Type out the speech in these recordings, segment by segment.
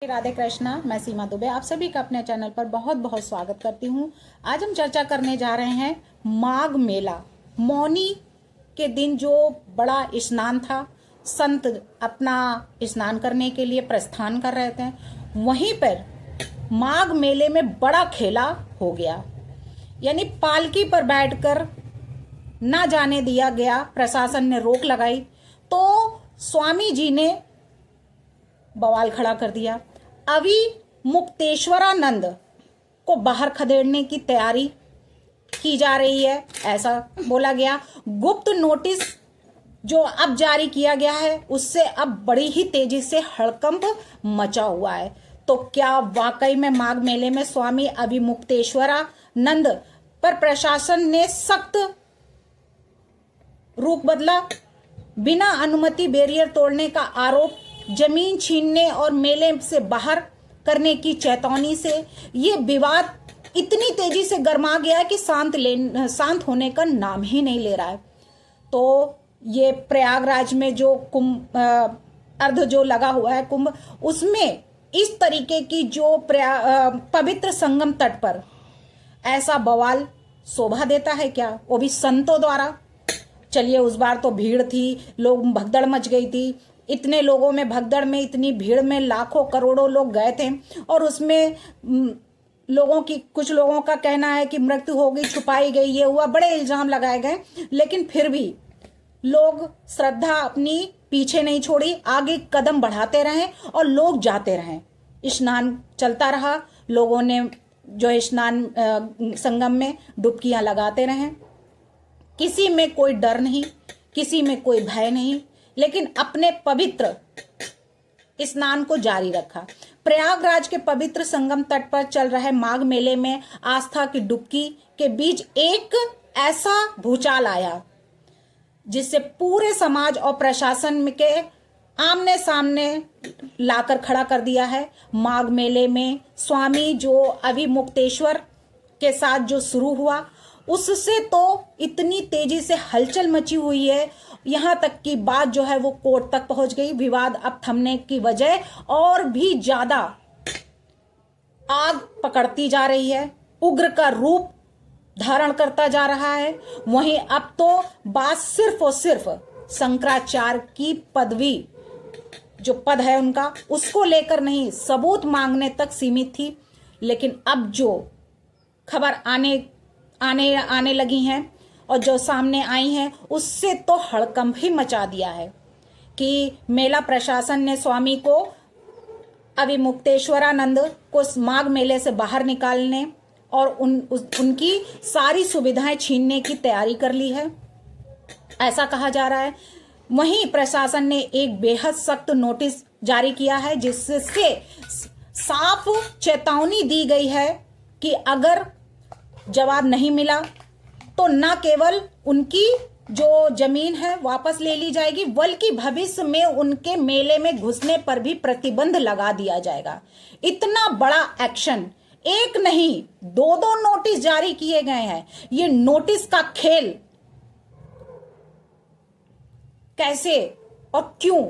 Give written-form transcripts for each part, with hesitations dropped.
राधे कृष्णा। मैं सीमा दुबे आप सभी का अपने चैनल पर बहुत बहुत स्वागत करती हूँ। आज हम चर्चा करने जा रहे हैं माघ मेला। मौनी के दिन जो बड़ा स्नान था, संत अपना स्नान करने के लिए प्रस्थान कर रहे थे, वहीं पर माघ मेले में बड़ा खेला हो गया। यानी पालकी पर बैठकर ना जाने दिया गया, प्रशासन ने रोक लगाई तो स्वामी जी ने बवाल खड़ा कर दिया। अभी मुक्तेश्वरानंद को बाहर खदेड़ने की तैयारी की जा रही है, ऐसा बोला गया। गुप्त नोटिस जो अब जारी किया गया है उससे अब बड़ी ही तेजी से हड़कंप मचा हुआ है। तो क्या वाकई में माघ मेले में स्वामी अभिमुक्तेश्वरानंद पर प्रशासन ने सख्त रुख बदला? बिना अनुमति बैरियर तोड़ने का आरोप, जमीन छीनने और मेले से बाहर करने की चेतावनी से ये विवाद इतनी तेजी से गर्मा गया कि शांत होने का नाम ही नहीं ले रहा है। तो ये प्रयागराज में जो कुंभ अर्ध जो लगा हुआ है कुंभ, उसमें इस तरीके की जो पवित्र संगम तट पर ऐसा बवाल शोभा देता है क्या, वो भी संतों द्वारा? चलिए, उस बार तो भीड़ थी, लोग भगदड़ मच गई थी। इतने लोगों में, भगदड़ में, इतनी भीड़ में लाखों करोड़ों लोग गए थे और उसमें कुछ लोगों का कहना है कि मृत्यु हो गई, छुपाई गई, ये हुआ, बड़े इल्जाम लगाए गए। लेकिन फिर भी लोग श्रद्धा अपनी पीछे नहीं छोड़ी, आगे कदम बढ़ाते रहे और लोग जाते रहे। स्नान चलता रहा, लोगों ने जो स्नान संगम में डुबकियां लगाते रहे। किसी में कोई डर नहीं, किसी में कोई भय नहीं, लेकिन अपने पवित्र स्नान को जारी रखा। प्रयागराज के पवित्र संगम तट पर चल रहे माघ मेले में आस्था की डुबकी के बीच एक ऐसा भूचाल आया जिससे पूरे समाज और प्रशासन के आमने सामने लाकर खड़ा कर दिया है। माघ मेले में स्वामी जो अभिमुक्तेश्वर के साथ जो शुरू हुआ, उससे तो इतनी तेजी से हलचल मची हुई है, यहाँ तक कि बात जो है वो कोर्ट तक पहुंच गई। विवाद अब थमने की बजाय और भी ज्यादा आग पकड़ती जा रही है, उग्र का रूप धारण करता जा रहा है। वहीं अब तो बात सिर्फ और सिर्फ शंकराचार्य की पदवी, जो पद है उनका, उसको लेकर नहीं, सबूत मांगने तक सीमित थी। लेकिन अब जो खबर आने लगी हैं और जो सामने आई हैं, उससे तो हड़कंप ही मचा दिया है कि मेला प्रशासन ने स्वामी को, अभिमुक्तेश्वरानंद को माघ मेले से बाहर निकालने और उनकी सारी सुविधाएं छीनने की तैयारी कर ली है, ऐसा कहा जा रहा है। वहीं प्रशासन ने एक बेहद सख्त नोटिस जारी किया है जिससे साफ चेतावनी दी गई है कि अगर जवाब नहीं मिला तो न केवल उनकी जो जमीन है वापस ले ली जाएगी, बल्कि भविष्य में उनके मेले में घुसने पर भी प्रतिबंध लगा दिया जाएगा। इतना बड़ा एक्शन, एक नहीं दो नोटिस जारी किए गए हैं। ये नोटिस का खेल कैसे और क्यों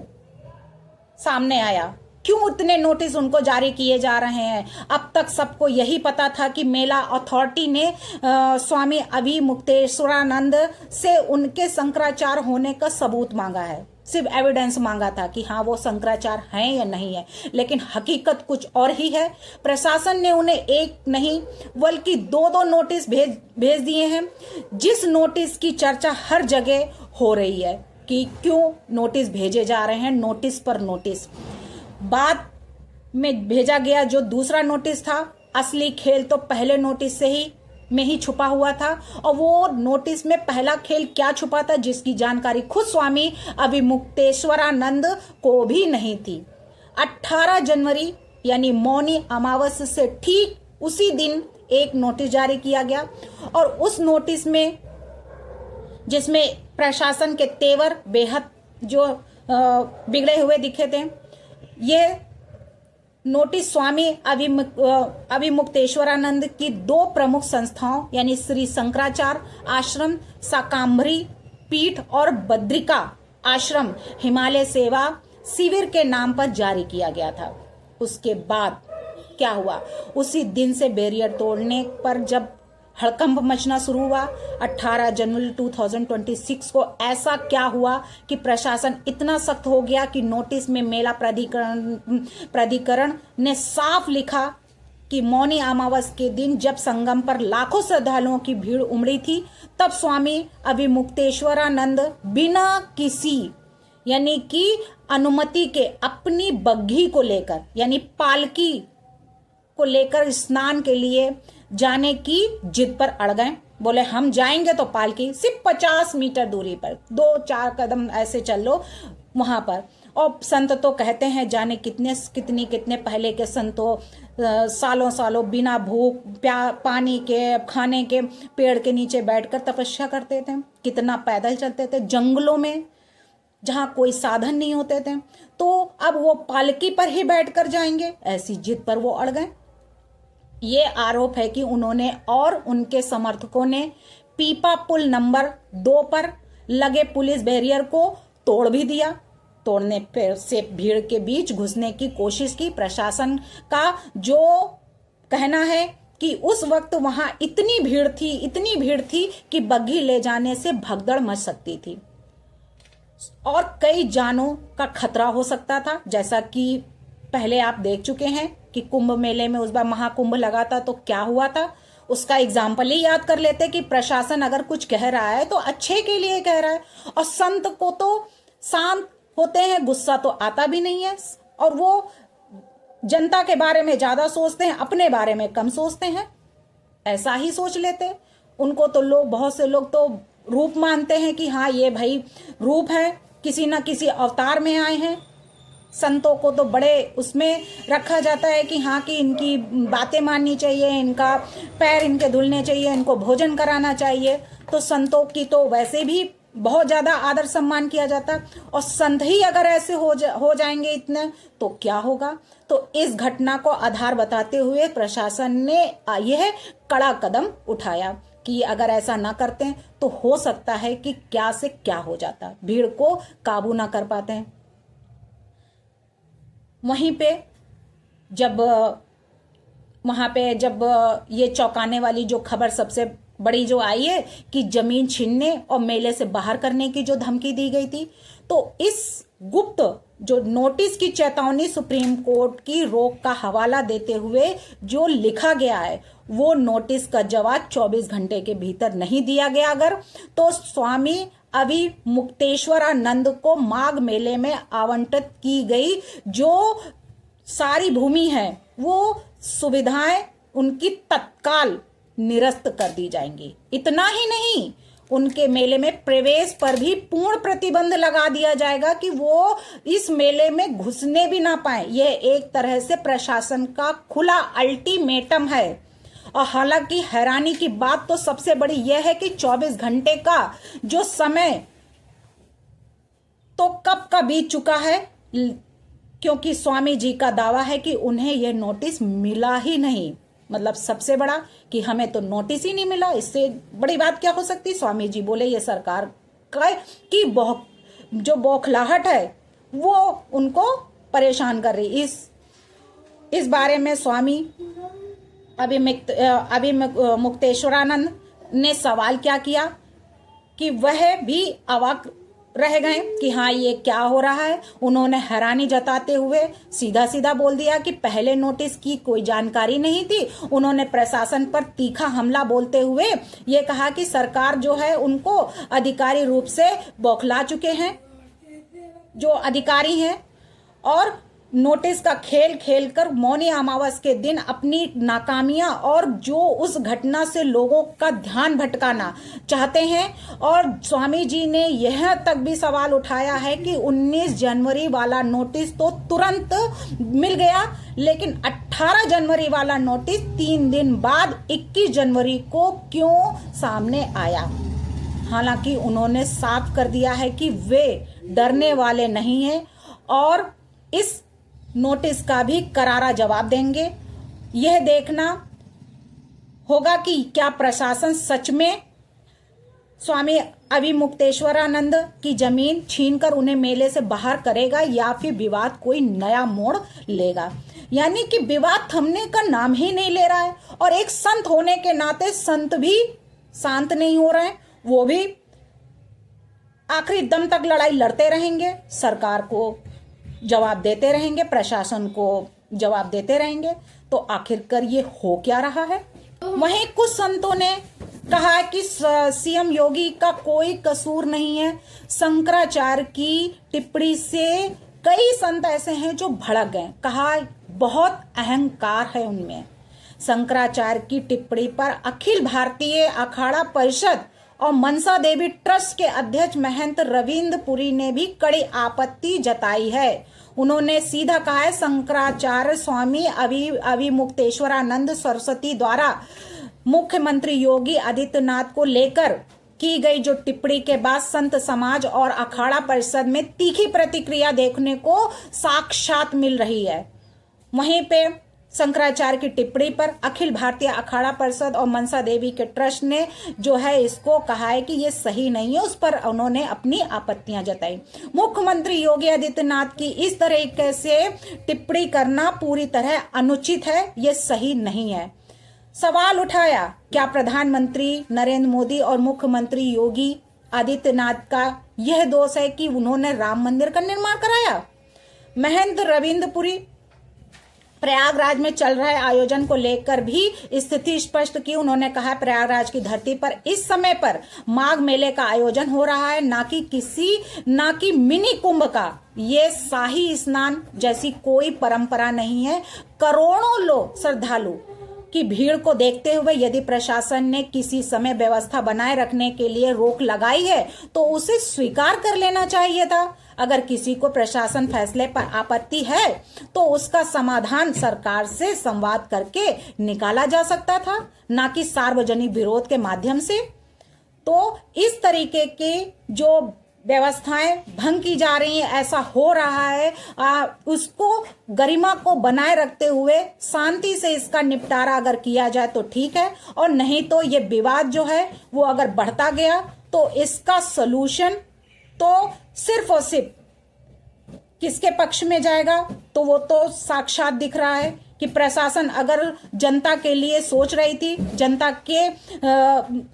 सामने आया, क्यों इतने नोटिस उनको जारी किए जा रहे हैं? अब तक सबको यही पता था कि मेला अथॉरिटी ने स्वामी अभिमुक्तेश्वरानंद से उनके शंकराचार्य होने का सबूत मांगा है, सिर्फ एविडेंस मांगा था कि हाँ वो शंकराचार्य हैं या नहीं है। लेकिन हकीकत कुछ और ही है। प्रशासन ने उन्हें एक नहीं बल्कि दो नोटिस भेज दिए हैं, जिस नोटिस की चर्चा हर जगह हो रही है कि क्यों नोटिस भेजे जा रहे हैं, नोटिस पर नोटिस। बाद में भेजा गया जो दूसरा नोटिस था, असली खेल तो पहले नोटिस में ही छुपा हुआ था। और वो नोटिस में पहला खेल क्या छुपा था, जिसकी जानकारी खुद स्वामी अभिमुक्तेश्वरानंद को भी नहीं थी। 18 जनवरी यानी मौनी अमावस्या से ठीक उसी दिन एक नोटिस जारी किया गया और उस नोटिस में, जिसमें प्रशासन के तेवर बेहद जो बिगड़े हुए दिखे थे, ये नोटिस स्वामी अभिमुक्तेश्वरानंद की दो प्रमुख संस्थाओं यानी श्री शंकराचार्य आश्रम, शाकांभरी पीठ और बद्रिका आश्रम हिमालय सेवा शिविर के नाम पर जारी किया गया था। उसके बाद क्या हुआ, उसी दिन से बैरियर तोड़ने पर जब हड़कंप मचना शुरू हुआ 18 जनवरी 2026 को, ऐसा क्या हुआ कि प्रशासन इतना सख्त हो गया कि नोटिस में मेला प्राधिकरण ने साफ लिखा कि मौनी अमावस के दिन जब संगम पर लाखों श्रद्धालुओं की भीड़ उमड़ी थी, तब स्वामी अभिमुक्तेश्वरानंद बिना किसी यानी कि अनुमति के अपनी बग्घी को लेकर यानी पालकी को लेकर स्नान के लिए जाने की जिद पर अड़ गए। बोले हम जाएंगे तो पालकी सिर्फ 50 मीटर दूरी पर 2-4 कदम ऐसे चल लो वहां पर। और संत तो कहते हैं जाने कितने पहले के संतों सालों सालों बिना भूख पानी के खाने के पेड़ के नीचे बैठकर तपस्या करते थे, कितना पैदल चलते थे जंगलों में जहां कोई साधन नहीं होते थे। तो अब वो पालकी पर ही बैठकर जाएंगे, ऐसी जिद पर वो अड़ गए। ये आरोप है कि उन्होंने और उनके समर्थकों ने पीपा पुल नंबर 2 पर लगे पुलिस बैरियर को तोड़ भी दिया। तोड़ने से भीड़ के बीच घुसने की कोशिश की। प्रशासन का जो कहना है कि उस वक्त वहां इतनी भीड़ थी कि बग्घी ले जाने से भगदड़ मच सकती थी और कई जानों का खतरा हो सकता था। जैसा कि पहले आप देख चुके हैं कि कुंभ मेले में उस बार महाकुंभ लगा था तो क्या हुआ था, उसका एग्जाम्पल ही याद कर लेते कि प्रशासन अगर कुछ कह रहा है तो अच्छे के लिए कह रहा है, और संत को तो शांत होते हैं, गुस्सा तो आता भी नहीं है, और वो जनता के बारे में ज्यादा सोचते हैं, अपने बारे में कम सोचते हैं, ऐसा ही सोच लेते। उनको तो बहुत से लोग तो रूप मानते हैं कि हाँ ये भाई रूप है, किसी ना किसी अवतार में आए हैं। संतों को तो बड़े उसमें रखा जाता है कि हाँ कि इनकी बातें माननी चाहिए, इनका पैर इनके धुलने चाहिए, इनको भोजन कराना चाहिए। तो संतों की तो वैसे भी बहुत ज्यादा आदर सम्मान किया जाता, और संत ही अगर ऐसे हो जाएंगे इतने तो क्या होगा। तो इस घटना को आधार बताते हुए प्रशासन ने यह कड़ा कदम उठाया कि अगर ऐसा ना करते तो हो सकता है कि क्या से क्या हो जाता, भीड़ को काबू ना कर पाते हैं। वहीं पे जब ये चौंकाने वाली जो खबर सबसे बड़ी जो आई है कि जमीन छीनने और मेले से बाहर करने की जो धमकी दी गई थी, तो इस गुप्त जो नोटिस की चेतावनी सुप्रीम कोर्ट की रोक का हवाला देते हुए जो लिखा गया है, वो नोटिस का जवाब 24 घंटे के भीतर नहीं दिया गया अगर तो स्वामी अभिमुक्तेश्वरानंद को माघ मेले में आवंटित की गई जो सारी भूमि है, वो सुविधाएं उनकी तत्काल निरस्त कर दी जाएंगी। इतना ही नहीं, उनके मेले में प्रवेश पर भी पूर्ण प्रतिबंध लगा दिया जाएगा कि वो इस मेले में घुसने भी ना पाए। यह एक तरह से प्रशासन का खुला अल्टीमेटम है। और हालांकि हैरानी की बात तो सबसे बड़ी यह है कि 24 घंटे का जो समय तो कब का बीत चुका है, क्योंकि स्वामी जी का दावा है कि उन्हें यह नोटिस मिला ही नहीं। मतलब सबसे बड़ा कि हमें तो नोटिस ही नहीं मिला, इससे बड़ी बात क्या हो सकती। स्वामी जी बोले ये सरकार का की जो बौखलाहट है वो उनको परेशान कर रही। इस बारे में स्वामी अभिमुक्तेश्वरानंद ने सवाल क्या किया कि वह भी अवाक रह गए कि हाँ ये क्या हो रहा है। उन्होंने हैरानी जताते हुए सीधा सीधा बोल दिया कि पहले नोटिस की कोई जानकारी नहीं थी। उन्होंने प्रशासन पर तीखा हमला बोलते हुए ये कहा कि सरकार जो है उनको अधिकारी रूप से बौखला चुके हैं जो अधिकारी हैं, और नोटिस का खेल खेलकर मौनी अमावस के दिन अपनी नाकामियां और जो उस घटना से लोगों का ध्यान भटकाना चाहते हैं। और स्वामी जी ने यह तक भी सवाल उठाया है कि 19 जनवरी वाला नोटिस तो तुरंत मिल गया, लेकिन 18 जनवरी वाला नोटिस 3 दिन बाद 21 जनवरी को क्यों सामने आया। हालांकि उन्होंने साफ कर दिया है कि वे डरने वाले नहीं हैं और इस नोटिस का भी करारा जवाब देंगे। यह देखना होगा कि क्या प्रशासन सच में स्वामी अभिमुक्तेश्वरानंद की जमीन छीनकर उन्हें मेले से बाहर करेगा या फिर विवाद कोई नया मोड़ लेगा। यानी कि विवाद थमने का नाम ही नहीं ले रहा है। और एक संत होने के नाते संत भी शांत नहीं हो रहे हैं, वो भी आखिरी दम तक लड़ाई लड़ते रहेंगे, सरकार को जवाब देते रहेंगे, प्रशासन को जवाब देते रहेंगे। तो आखिरकार ये हो क्या रहा है? वहीं कुछ संतों ने कहा कि सीएम योगी का कोई कसूर नहीं है। शंकराचार्य की टिप्पणी से कई संत ऐसे हैं जो भड़क गए, कहा बहुत अहंकार है उनमें। शंकराचार्य की टिप्पणी पर अखिल भारतीय अखाड़ा परिषद और मनसा देवी ट्रस्ट के अध्यक्ष महंत रविंद्र पुरी ने भी कड़ी आपत्ति जताई है। उन्होंने सीधा कहा है, शंकराचार्य स्वामी अभिमुक्तेश्वरानंद सरस्वती द्वारा मुख्यमंत्री योगी आदित्यनाथ को लेकर की गई जो टिप्पणी के बाद संत समाज और अखाड़ा परिषद में तीखी प्रतिक्रिया देखने को साक्षात मिल रही है। वहीं पे शंकराचार्य की टिप्पणी पर अखिल भारतीय अखाड़ा परिषद और मनसा देवी के ट्रस्ट ने जो है इसको कहा है कि ये सही नहीं है, उस पर उन्होंने अपनी आपत्तियां जताई। मुख्यमंत्री योगी आदित्यनाथ की इस तरीके से टिप्पणी करना पूरी तरह अनुचित है, ये सही नहीं है। सवाल उठाया, क्या प्रधानमंत्री नरेंद्र मोदी और मुख्यमंत्री योगी आदित्यनाथ का यह दोष है कि उन्होंने राम मंदिर का निर्माण कराया? महंत रविंद्र पुरी प्रयागराज में चल रहे आयोजन को लेकर भी स्थिति स्पष्ट की। उन्होंने कहा, प्रयागराज की धरती पर इस समय पर माघ मेले का आयोजन हो रहा है, ना कि मिनी कुंभ का। ये शाही स्नान जैसी कोई परंपरा नहीं है। करोड़ों लोग श्रद्धालु की भीड़ को देखते हुए यदि प्रशासन ने किसी समय व्यवस्था बनाए रखने के लिए रोक लगाई है तो उसे स्वीकार कर लेना चाहिए था। अगर किसी को प्रशासन फैसले पर आपत्ति है तो उसका समाधान सरकार से संवाद करके निकाला जा सकता था, ना कि सार्वजनिक विरोध के माध्यम से। तो इस तरीके के जो व्यवस्थाएं भंग की जा रही हैं, ऐसा हो रहा है, उसको गरिमा को बनाए रखते हुए शांति से इसका निपटारा अगर किया जाए तो ठीक है, और नहीं तो ये विवाद जो है वो अगर बढ़ता गया तो इसका सलूशन तो सिर्फ और सिर्फ किसके पक्ष में जाएगा? तो वो तो साक्षात दिख रहा है कि प्रशासन अगर जनता के लिए सोच रही थी, जनता के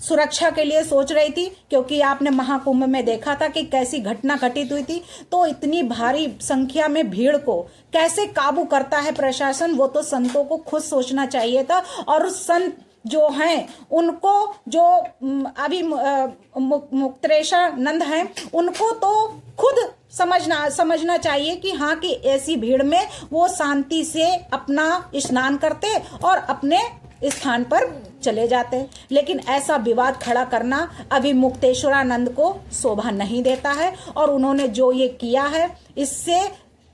सुरक्षा के लिए सोच रही थी, क्योंकि आपने महाकुंभ में देखा था कि कैसी घटना घटित हुई थी, तो इतनी भारी संख्या में भीड़ को कैसे काबू करता है प्रशासन, वो तो संतों को खुद सोचना चाहिए था। और उस संत जो हैं उनको, जो अभी मुक्तेश्वरानंद हैं, उनको तो खुद समझना चाहिए कि हाँ, कि ऐसी भीड़ में वो शांति से अपना स्नान करते और अपने स्थान पर चले जाते। लेकिन ऐसा विवाद खड़ा करना अभी मुक्तेश्वरानंद को शोभा नहीं देता है। और उन्होंने जो ये किया है, इससे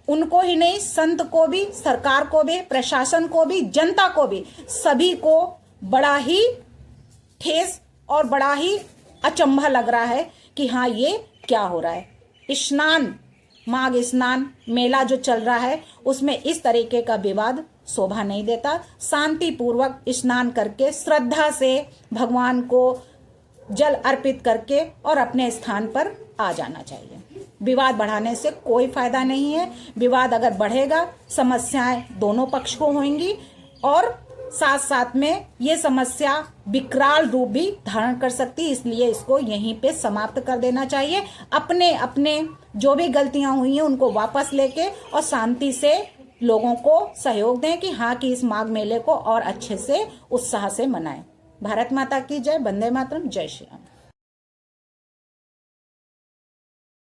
उनको ही नहीं, संत को भी, सरकार को भी, प्रशासन को भी, जनता को भी, सभी को बड़ा ही ठेस और बड़ा ही अचंभा लग रहा है कि हाँ, ये क्या हो रहा है। स्नान, माघ स्नान मेला जो चल रहा है उसमें इस तरीके का विवाद शोभा नहीं देता। शांतिपूर्वक स्नान करके श्रद्धा से भगवान को जल अर्पित करके और अपने स्थान पर आ जाना चाहिए। विवाद बढ़ाने से कोई फायदा नहीं है। विवाद अगर बढ़ेगा, समस्याएं दोनों पक्ष को होंगी और साथ साथ में ये समस्या विकराल रूप भी धारण कर सकती है। इसलिए इसको यहीं पे समाप्त कर देना चाहिए। अपने अपने जो भी गलतियां हुई हैं उनको वापस लेके और शांति से लोगों को सहयोग दें कि हाँ, कि इस माघ मेले को और अच्छे से उत्साह से मनाएं। भारत माता की जय। वंदे मातरम। जय श्री राम।